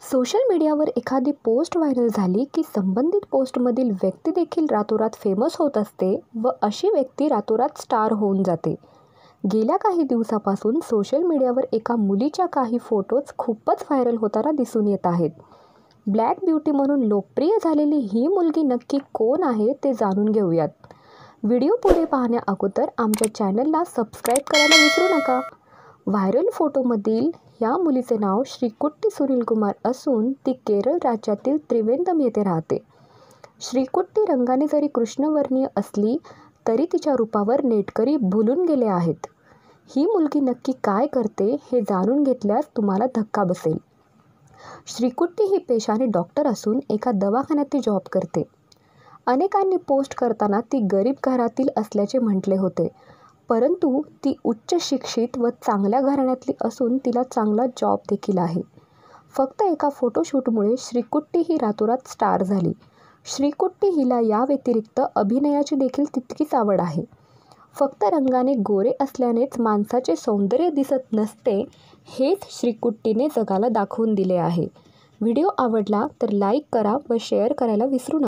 Social मीडियावर एखादी post viral झाली की संबंधित पोस्टमधील व्यक्ती देखील रातोरात फेमस होत असते व अशी व्यक्ती रातोरात स्टार होऊन जाते. गेल्या काही दिवसापासून सोशल मीडियावर एका मुलीच्या काही फोटोज खूपच व्हायरल होताना दिसून येत आहेत. ब्लॅक ब्युटी म्हणून लोकप्रिय झालेली ही मुलगी नक्की कोण आहे ते जाणून घेऊयात. व्हिडिओ पुढे पाहण्या अगोदर आमच्या चॅनलला सबस्क्राईब करायला विसरू नका. व्हायरल फोटोमधील या मुलीचे नाव श्रीकुट्टी सुनील कुमार असून ती केरळ राज्यातील त्रिवेंद्रम येथे राहते. श्रीकुट्टी रंगाने जरी कृष्णवर्णीय असली तरी तिच्या रूपावर नेटकरी भुलून गेले आहेत. ही मुलगी नक्की काय करते हे जाणून घेतल्यास तुम्हाला धक्का बसेल. श्रीकुट्टी ही पेशाने डॉक्टर असून एका दवाखान्यात ती जॉब करते. अनेकांनी पोस्ट करताना ती गरीब घरातील असल्याचे म्हटले होते, परंतु ती उच्च शिक्षित व चांगल्या घराण्यातली असून तिला चांगला जॉब देखील आहे. फक्त एका फोटोशूटमुळे श्रीकुट्टी ही रातोरात स्टार झाली. श्रीकुट्टी हिला या व्यतिरिक्त अभिनयाची देखील तितकीच आवड आहे. फक्त रंगाने गोरे असल्यानेच माणसाचे सौंदर्य दिसत नसते हेच श्रीकुट्टीने जगाला दाखवून दिले आहे. व्हिडिओ आवडला तर लाईक करा व शेअर करायला विसरू नका.